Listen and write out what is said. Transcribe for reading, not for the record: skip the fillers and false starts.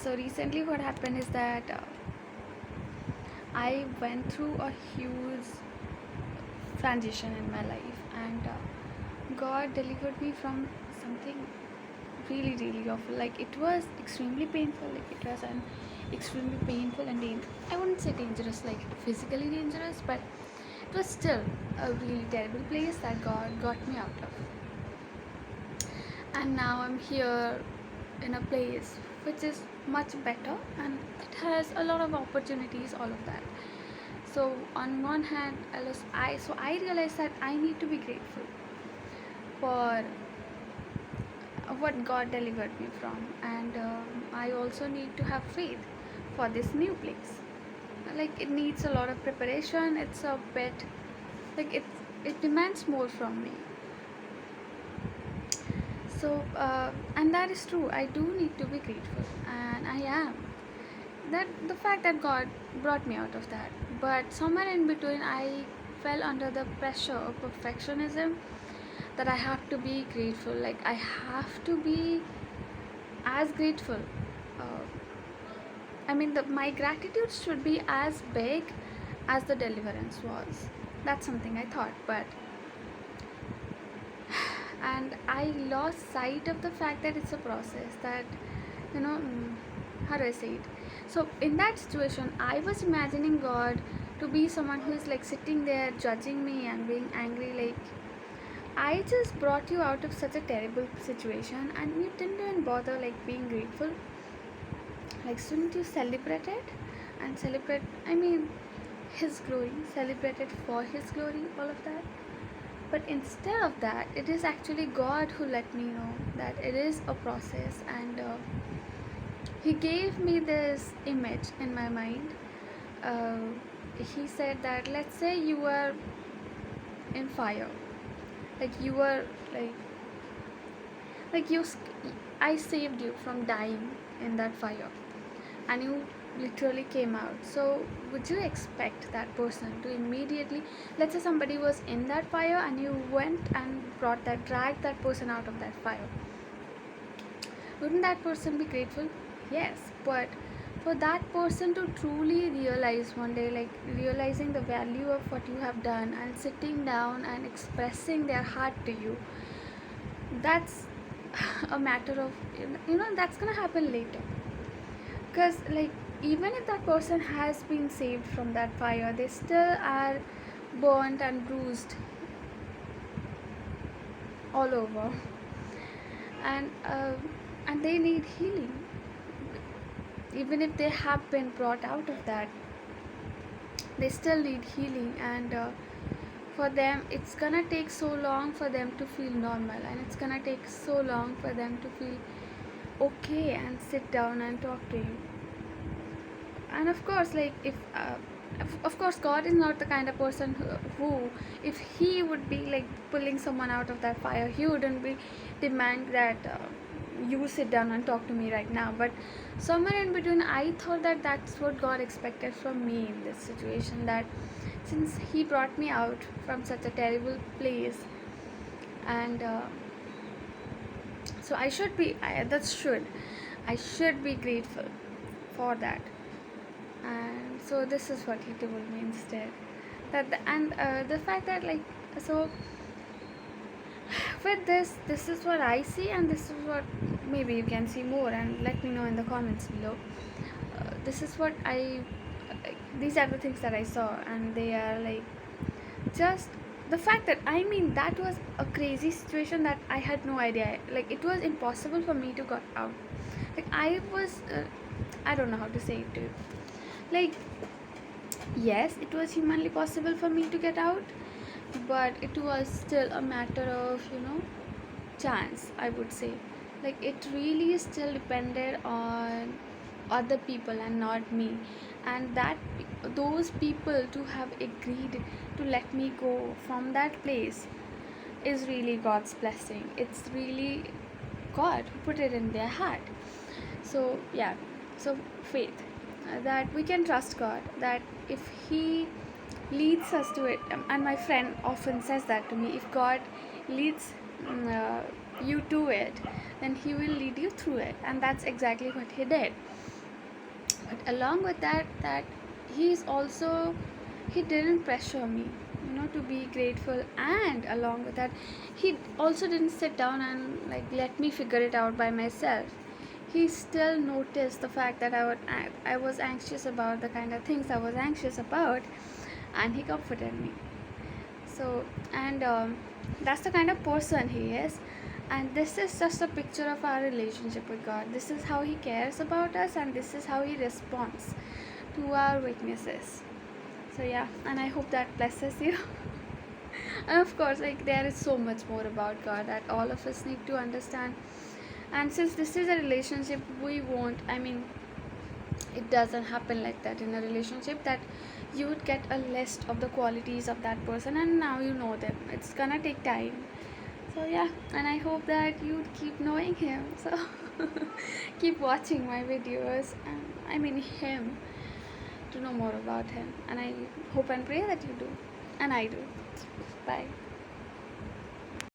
So recently, what happened is that I went through a huge transition in my life, and God delivered me from something really, really awful. Like, it was extremely painful. Like, it was an extremely painful and I wouldn't say dangerous, like physically dangerous, but it was still a really terrible place that God got me out of. And now I'm here in a place which is much better, and it has a lot of opportunities, all of that. So on one hand, I realized that I need to be grateful for what God delivered me from, and I also need to have faith for this new place. Like, it needs a lot of preparation. It's a bit like it demands more from me. So and that is true. I do need to be grateful, and I am. That the fact that God brought me out of that. But somewhere in between, I fell under the pressure of perfectionism, that I have to be grateful. Like, I have to be as grateful. Uh, my gratitude should be as big as the deliverance was. That's something I thought, but and I lost sight of the fact that it's a process. That how do I say it? So in that situation, I was imagining God to be someone who is like sitting there judging me and being angry, like, I just brought you out of such a terrible situation and you didn't even bother like being grateful. Like, shouldn't you celebrate it and celebrate? His glory, celebrate it for His glory, all of that. But instead of that, it is actually God who let me know that it is a process, and He gave me this image in my mind. Uh, he said that, let's say you were in fire, like you were like you I saved you from dying in that fire, and you literally came out. So would you expect that person to immediately, let's say somebody was in that fire and you went and dragged that person out of that fire, wouldn't that person be grateful? Yes, but for that person to truly realize one day, like realizing the value of what you have done and sitting down and expressing their heart to you, that's a matter of, that's gonna happen later. Because, like, even if that person has been saved from that fire, they still are burnt and bruised all over, and they need healing. Even if they have been brought out of that, they still need healing, and for them it's gonna take so long for them to feel normal, and it's gonna take so long for them to feel okay and sit down and talk to you. And of course, like, if of course God is not the kind of person who, if He would be like pulling someone out of that fire, He wouldn't be demand that you sit down and talk to me right now. But somewhere in between, I thought that that's what God expected from me in this situation, that since He brought me out from such a terrible place, and so I should be I should be grateful for that. And so this is what He told me instead, that the fact that, like, so with this is what I see, and this is what maybe you can see more, and let me know in the comments below. This is what these are the things that I saw, and they are like, just the fact that, that was a crazy situation that I had no idea, like it was impossible for me to get out. Like, I was I don't know how to say it to you. Like, yes, it was humanly possible for me to get out, but it was still a matter of, chance, I would say. Like, it really still depended on other people and not me, and that those people to have agreed to let me go from that place is really God's blessing. It's really God who put it in their heart. So yeah, so faith, that we can trust God, that if He leads us to it, and my friend often says that to me, if God leads you to it, then He will lead you through it, and that's exactly what He did. But along with that he's also, he didn't pressure me, to be grateful. And along with that, he also didn't sit down and like let me figure it out by myself. He still noticed the fact that I was anxious about the kind of things I was anxious about, and he comforted me. So, and that's the kind of person he is. And this is just a picture of our relationship with God. This is how he cares about us, and this is how he responds to our weaknesses. So yeah, and I hope that blesses you. And of course, like, there is so much more about God that all of us need to understand. And since this is a relationship, we won't, I mean, it doesn't happen like that in a relationship, that you would get a list of the qualities of that person and now you know them. It's gonna take time. So yeah, and I hope that you'd keep knowing him. So keep watching my videos, and I mean him, to know more about him. And I hope and pray that you do, and I do. Bye.